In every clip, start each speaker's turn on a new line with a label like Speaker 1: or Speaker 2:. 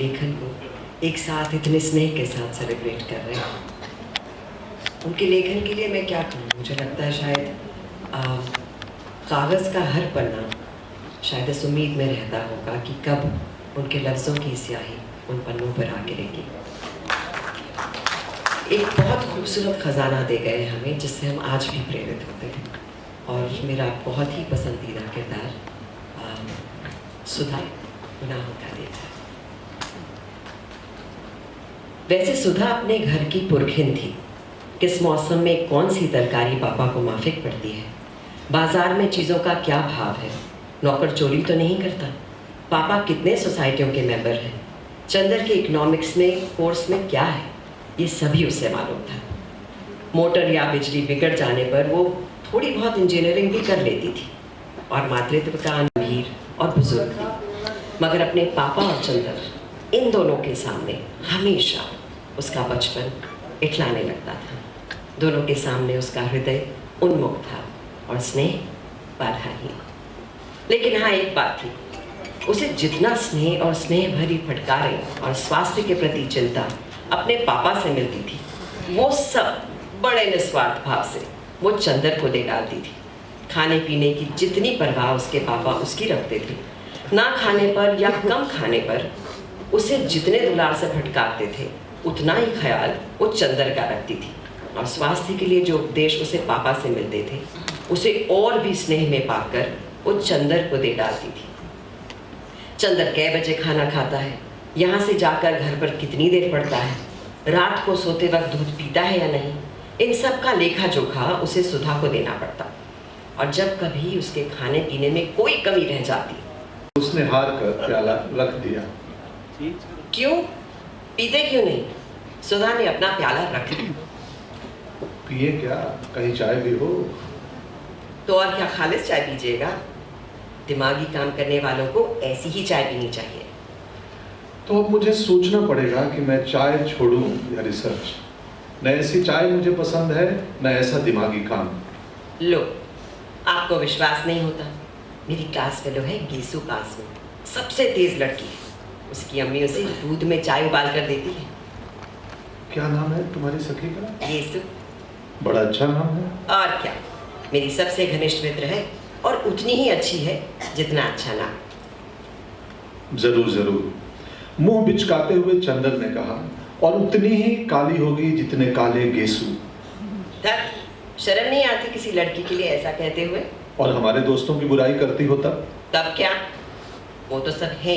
Speaker 1: लेखन को एक साथ इतने स्नेह के साथ सेलिब्रेट कर रहे हैं। उनके लेखन के लिए मैं क्या कहूँ, मुझे लगता है शायद कागज़ का हर पन्ना शायद इस उम्मीद में रहता होगा कि कब उनके लफ्ज़ों की स्याही उन पन्नों पर आ गिरेगी। एक बहुत खूबसूरत ख़जाना दे गए हमें, जिससे हम आज भी प्रेरित होते हैं। और मेरा बहुत ही पसंदीदा किरदार सुधा गुनाहों का देता है। वैसे सुधा अपने घर की पुरखिन थी। किस मौसम में कौन सी तरकारी पापा को माफिक पड़ती है, बाजार में चीज़ों का क्या भाव है, नौकर चोरी तो नहीं करता, पापा कितने सोसाइटियों के मेंबर हैं, चंदर के इकोनॉमिक्स में कोर्स में क्या है, ये सभी उसे मालूम था। मोटर या बिजली बिगड़ जाने पर वो थोड़ी बहुत इंजीनियरिंग भी कर लेती थी और मातृत्व का अमीर और बुजुर्ग थी। मगर अपने पापा और चंदर इन दोनों के सामने हमेशा उसका बचपन इठलाने लगता था। दोनों के सामने उसका हृदय उन्मुख था और स्नेह बाधाहीन। लेकिन हाँ, एक बात थी, उसे जितना स्नेह और स्नेह भरी फटकारें और स्वास्थ्य के प्रति चिंता अपने पापा से मिलती थी, वो सब बड़े निस्वार्थ भाव से वो चंदर को दे डालती थी। खाने पीने की जितनी परवाह उसके पापा उसकी रखते थे, ना खाने पर या कम खाने पर उसे जितने दुलार से फटकारते थे, उतना ही ख्याल वो चंदर का रखती थी। और स्वास्थ्य के लिए जो उपदेश उसे पापा से मिलते थे, उसे और भी स्नेह में पाकर वो चंदर को दे डालती थी। चंदर कै बजे खाना खाता है, यहाँ से जाकर घर पर कितनी देर पड़ता है, रात को सोते वक्त दूध पीता है या नहीं, इन सब का लेखा जोखा उसे सुधा को देना पड़ता। और जब कभी उसके खाने पीने में कोई कमी रह जाती,
Speaker 2: उसने हार कर प्याला रख दिया।
Speaker 1: क्यों पीते क्यों नहीं? सुधा ने अपना प्याला रख दिया।
Speaker 2: पिए क्या, कहीं चाय भी हो?
Speaker 1: तो और क्या खालिस चाय पीजिएगा? दिमागी काम करने वालों को ऐसी ही चाय पीनी चाहिए।
Speaker 2: तो अब मुझे सोचना पड़ेगा कि मैं चाय छोड़ूं या रिसर्च। न ऐसी चाय मुझे पसंद है, न ऐसा दिमागी काम।
Speaker 1: लो, आपको विश्वास नहीं होता? मेरी क्लास फेलो है गीसू कासू, सबसे तेज लड़की है। उसकी अम्मी उसे दूध में चाय उबाल कर देती है।
Speaker 2: क्या नाम है तुम्हारी सखी का?
Speaker 1: गीसू।
Speaker 2: बड़ा अच्छा नाम है।
Speaker 1: और क्या, मेरी सबसे घनिष्ठ मित्र है और उतनी ही अच्छी है जितना अच्छा नाम।
Speaker 2: जरूर जरूर, मुंह बिचकाते हुए चंदर ने कहा, और उतनी ही काली होगी जितने काले गेसू।
Speaker 1: शर्म नहीं आती किसी लड़की के लिए ऐसा कहते हुए?
Speaker 2: और हमारे दोस्तों की बुराई करती हो तब?
Speaker 1: तब क्या, वो तो सब है।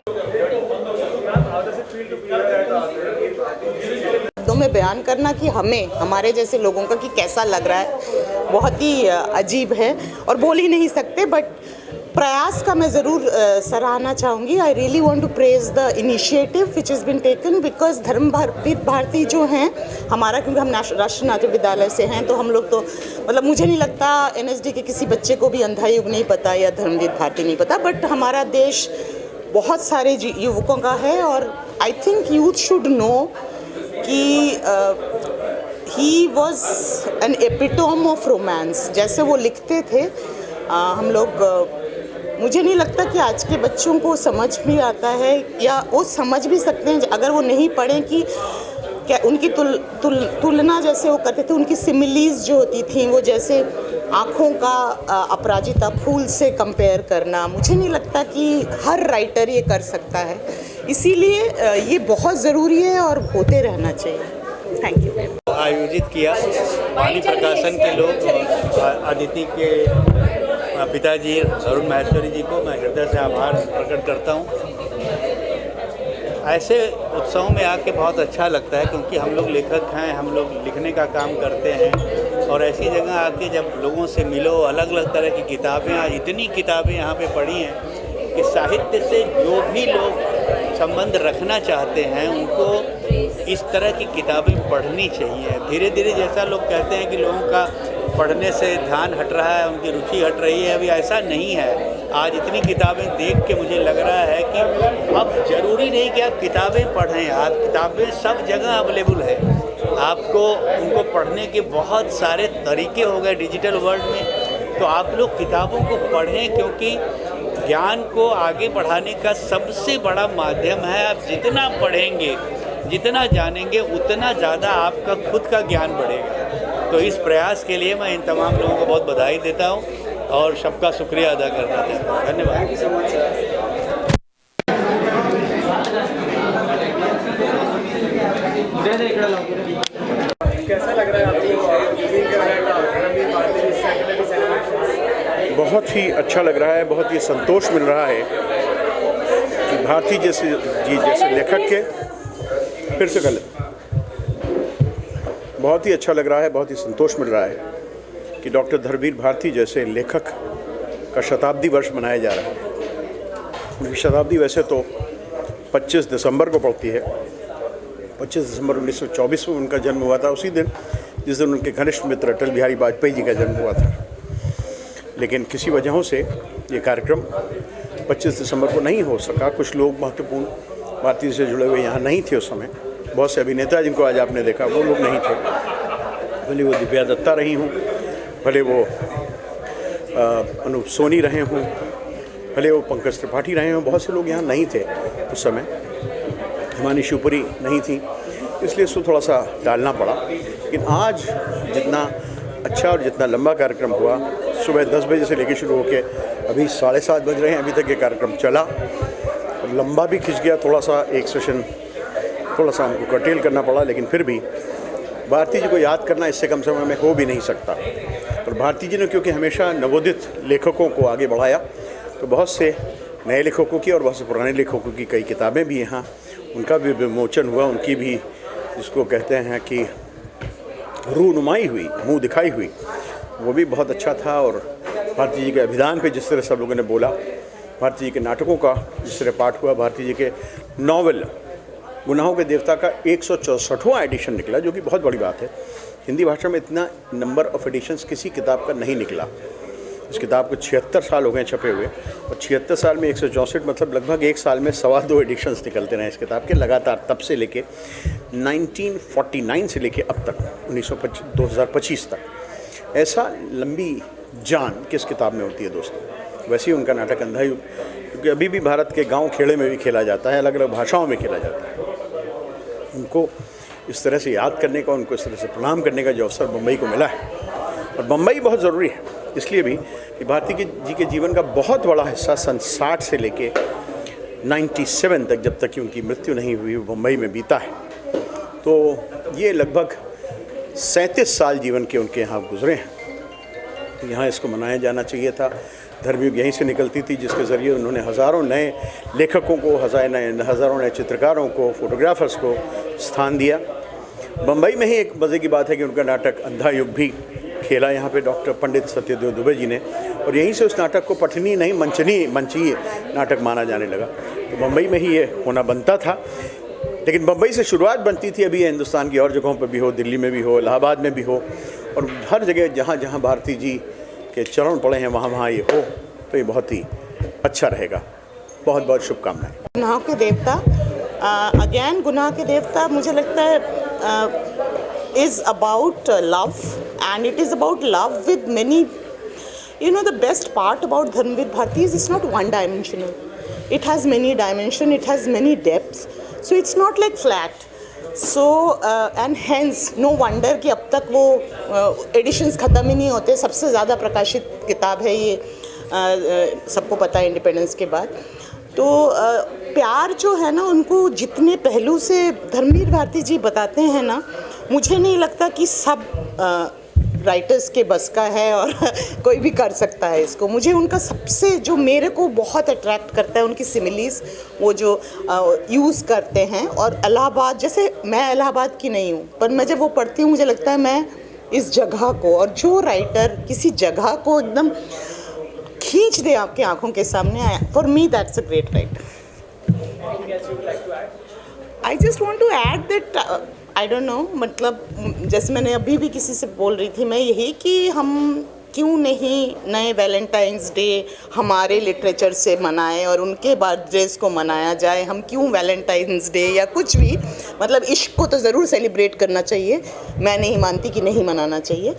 Speaker 3: शब्दों में बयान करना कि हमें, हमारे जैसे लोगों का कि कैसा लग रहा है, बहुत ही अजीब है और बोल ही नहीं सकते। बट प्रयास का मैं ज़रूर सराहना चाहूँगी। I really want to praise the initiative which is been taken, because Dharamvir Bharati जो हैं हमारा, क्योंकि हम राष्ट्रीय नाट्य विद्यालय से हैं, तो हम लोग तो मतलब मुझे नहीं लगता NSD के किसी बच्चे को भी अंधा युग नहीं पता या धर्मवीर भारती नहीं पता। बट हमारा देश बहुत सारे युवकों का है और I think youth should know कि he was an epitome of romance. जैसे वो लिखते थे, हम लोग, मुझे नहीं लगता कि आज के बच्चों को समझ भी आता है, या वो समझ भी सकते हैं अगर वो नहीं पढ़ें कि क्या उनकी तुलना जैसे वो करते थे, उनकी सिमिलीज जो होती थी, वो जैसे आँखों का अपराजिता फूल से कंपेयर करना, मुझे नहीं लगता कि हर राइटर ये कर सकता है। इसीलिए ये बहुत ज़रूरी है और होते रहना चाहिए। Thank you.
Speaker 4: आयोजित किया वाणी प्रकाशन के लोग, अदिति के पिताजी अरुण माहेश्वरी जी को मैं हृदय से आभार प्रकट करता हूँ। ऐसे उत्सवों में आके बहुत अच्छा लगता है, क्योंकि हम लोग लेखक हैं, हम लोग लिखने का काम करते हैं, और ऐसी जगह आके जब लोगों से मिलो, अलग अलग तरह की किताबें, आज इतनी किताबें यहाँ पे पढ़ी हैं कि साहित्य से जो भी लोग संबंध रखना चाहते हैं उनको इस तरह की किताबें पढ़नी चाहिए। धीरे धीरे जैसा लोग कहते हैं कि लोगों का पढ़ने से ध्यान हट रहा है, उनकी रुचि हट रही है, अभी ऐसा नहीं है। आज इतनी किताबें देख के मुझे लग रहा है कि अब ज़रूरी नहीं कि आप किताबें पढ़ें, आज किताबें सब जगह अवेलेबल है। आपको उनको पढ़ने के बहुत सारे तरीके हो गए डिजिटल वर्ल्ड में, तो आप लोग किताबों को पढ़ें, क्योंकि ज्ञान को आगे बढ़ाने का सबसे बड़ा माध्यम है। आप जितना पढ़ेंगे, जितना जानेंगे, उतना ज़्यादा आपका खुद का ज्ञान बढ़ेगा। तो इस प्रयास के लिए मैं इन तमाम लोगों को बहुत बधाई देता हूँ और सबका शुक्रिया अदा करना चाहता हूँ। धन्यवाद।
Speaker 5: कैसा लग रहा है आपको?
Speaker 6: बहुत ही अच्छा लग रहा है, बहुत ही संतोष मिल रहा है कि भारती जैसे लेखक के फिर से गलत बहुत ही अच्छा लग रहा है, बहुत ही संतोष मिल रहा है कि डॉक्टर धर्मवीर भारती जैसे लेखक का शताब्दी वर्ष मनाया जा रहा है। उनकी शताब्दी वैसे तो 25 दिसंबर को पड़ती है। 25 दिसंबर 1924 में उनका जन्म हुआ था, उसी दिन जिस दिन उनके घनिष्ठ मित्र अटल बिहारी वाजपेयी जी का जन्म हुआ था। लेकिन किसी वजहों से ये कार्यक्रम 25 दिसंबर को नहीं हो सका। कुछ लोग महत्वपूर्ण भारती से जुड़े हुए यहाँ नहीं थे उस समय। बहुत से अभिनेता जिनको आज आपने देखा वो लोग नहीं थे, भले वो दिव्या दत्ता रही हूँ, भले वो अनूप सोनी रहे हों, भले वो पंकज त्रिपाठी रहे हों। बहुत से लोग यहाँ नहीं थे उस समय। हिमानी शिवपुरी नहीं थी, इसलिए इसको थोड़ा सा टालना पड़ा। लेकिन आज जितना अच्छा और जितना लंबा कार्यक्रम हुआ, सुबह 10 बजे से लेकर शुरू होकर अभी 7:30 बज रहे हैं, अभी तक ये कार्यक्रम चला और लंबा भी खिंच गया। थोड़ा सा एक सेशन थोड़ा सा हमको कर्टेल करना पड़ा, लेकिन फिर भी भारती जी को याद करना इससे कम समय में हो भी नहीं सकता। और भारती जी ने क्योंकि हमेशा नवोदित लेखकों को आगे बढ़ाया, तो बहुत से नए लेखकों की और बहुत से पुराने लेखकों की कई किताबें भी यहाँ उनका भी विमोचन हुआ, उनकी भी जिसको कहते हैं कि रूनुमाई हुई, मुंह दिखाई हुई, वो भी बहुत अच्छा था। और भारती जी के अभिधान पे जिस तरह सब लोगों ने बोला, भारती जी के नाटकों का जिस तरह पाठ हुआ, भारती जी के नॉवल गुनाहों के देवता का 164वां एडिशन निकला, जो कि बहुत बड़ी बात है। हिंदी भाषा में इतना नंबर ऑफ एडिशंस किसी किताब का नहीं निकला। इस किताब को 76 साल हो गए छपे हुए, और 76 साल में 164 मतलब लगभग एक साल में 2.25 एडिशंस निकलते रहे इस किताब के लगातार, तब से लेके 1949 से लेके अब तक 2025 तक। ऐसा लंबी जान किस किताब में होती है दोस्तों। वैसे ही उनका नाटक अंधा युग, क्योंकि अभी भी भारत के गांव खेड़े में भी खेला जाता है, अलग अलग भाषाओं में खेला जाता है। उनको इस तरह से याद करने का, उनको इस तरह से प्रणाम करने का जो अवसर बम्बई को मिला है, और बम्बई बहुत ज़रूरी है इसलिए भी कि भारती जी के जीवन का बहुत बड़ा हिस्सा सन 60 से लेके 97 तक, जब तक कि उनकी मृत्यु नहीं हुई, वो बम्बई में बीता है। तो ये लगभग 37 साल जीवन के उनके यहाँ गुजरे हैं। तो यहाँ इसको मनाया जाना चाहिए था। धर्मयुग यहीं से निकलती थी, जिसके ज़रिए उन्होंने हज़ारों नए लेखकों को, हज़ारों नए चित्रकारों को, फोटोग्राफर्स को स्थान दिया। बम्बई में ही एक मज़े की बात है कि उनका नाटक अंधा युग भी खेला यहाँ पे डॉक्टर पंडित सत्यदेव दुबे जी ने, और यहीं से उस नाटक को पठनीय नहीं मंचनीय नाटक माना जाने लगा। तो बम्बई में ही ये होना बनता था, लेकिन बम्बई से शुरुआत बनती थी। अभी हिंदुस्तान की और जगहों पर भी हो, दिल्ली में भी हो, इलाहाबाद में भी हो, और हर जगह जहाँ जहाँ भारती जी के चरण पड़े हैं वहाँ ये हो, तो ये बहुत ही अच्छा रहेगा। बहुत बहुत शुभकामनाएं।
Speaker 3: गुनाह के देवता, अगेन गुनाह के देवता मुझे लगता है is about love, and it is about love with many, you know, the best part about Dharmveer Bharti is it's not one dimensional. It has many dimension, it has many depths, so it's not like flat. So and hence no wonder कि अब तक वो editions ख़त्म ही नहीं होते। सबसे ज़्यादा प्रकाशित किताब है ये, सबको पता है इंडिपेंडेंस के बाद। तो प्यार जो है ना, उनको जितने पहलू से धर्मवीर भारती जी बताते हैं ना, मुझे नहीं लगता कि सब राइटर्स के बस का है और कोई भी कर सकता है इसको। मुझे उनका सबसे जो मेरे को बहुत अट्रैक्ट करता है, उनकी सिमिलीज वो जो यूज़ करते हैं। और इलाहाबाद, जैसे मैं इलाहाबाद की नहीं हूँ, पर मैं जब वो पढ़ती हूँ मुझे लगता है मैं इस जगह को, और जो राइटर किसी जगह को एकदम खींच दे आपके आंखों के सामने, for me that's a great writer. I just want to add that I don't know, मतलब जैसे मैंने अभी भी किसी से बोल रही थी मैं, यही कि हम क्यों नहीं नए वैलेंटाइंस डे हमारे लिटरेचर से मनाएं और उनके बर्थडेज को मनाया जाए। हम क्यों वैलेंटाइंस डे या कुछ भी, मतलब इश्क को तो ज़रूर सेलिब्रेट करना चाहिए, मैं नहीं मानती कि नहीं मनाना चाहिए।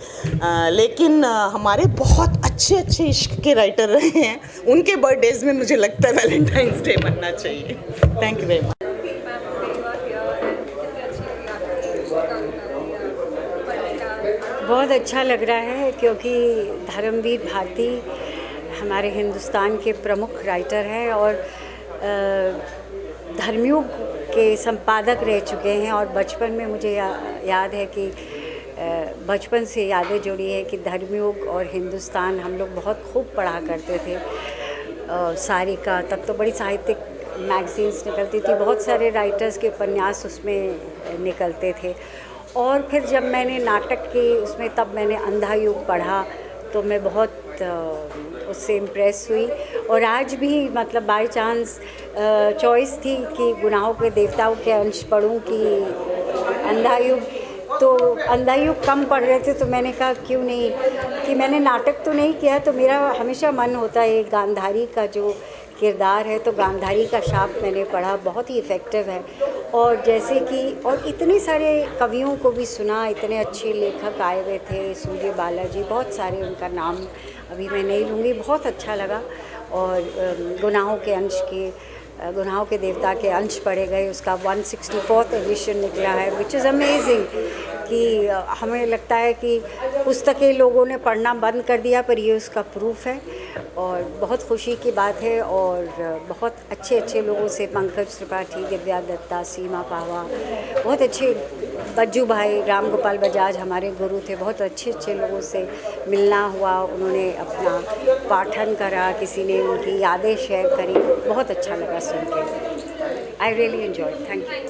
Speaker 3: लेकिन हमारे बहुत अच्छे अच्छे इश्क के राइटर रहे हैं, उनके बर्थडेज में मुझे लगता है वैलेंटाइंस डे मनना चाहिए। Thank you very much.
Speaker 7: बहुत अच्छा लग रहा है क्योंकि धर्मवीर भारती हमारे हिंदुस्तान के प्रमुख राइटर हैं और धर्मयुग के संपादक रह चुके हैं। और बचपन में मुझे याद है कि बचपन से यादें जुड़ी है कि धर्मयुग और हिंदुस्तान हम लोग बहुत खूब पढ़ा करते थे। सारिका, तब तो बड़ी साहित्यिक मैगज़ीन्स निकलती थी, बहुत सारे राइटर्स के उपन्यास उसमें निकलते थे। और फिर जब मैंने नाटक की उसमें, तब मैंने अंधा युग पढ़ा तो मैं बहुत उससे इम्प्रेस हुई। और आज भी मतलब बाय चांस चॉइस थी कि गुनाहों के देवताओं के अंश पढ़ूं कि अंधा युग, तो अंधा युग कम पढ़ रहे थे तो मैंने कहा क्यों नहीं, कि मैंने नाटक तो नहीं किया तो मेरा हमेशा मन होता है गांधारी का जो किरदार है, तो गांधारी का शाप मैंने पढ़ा, बहुत ही इफ़ेक्टिव है। और जैसे कि और इतने सारे कवियों को भी सुना, इतने अच्छे लेखक आए हुए थे, सूर्य बालाजी, बहुत सारे, उनका नाम अभी मैं नहीं लूँगी, बहुत अच्छा लगा। और गुनाहों के देवता के अंश पढ़े गए, उसका 164th एडिशन निकला है, विच इज़ अमेजिंग। कि हमें लगता है कि पुस्तकें लोगों ने पढ़ना बंद कर दिया, पर ये उसका प्रूफ है और बहुत खुशी की बात है। और बहुत अच्छे अच्छे लोगों से, पंकज त्रिपाठी, दिव्या दत्ता, सीमा पावा, बहुत अच्छे, बज्जू भाई, राम गोपाल बजाज हमारे गुरु थे, बहुत अच्छे अच्छे लोगों से मिलना हुआ, उन्होंने अपना पाठन करा, किसी ने उनकी यादें शेयर करी, बहुत अच्छा लगा सुन के। I really enjoy, thank you.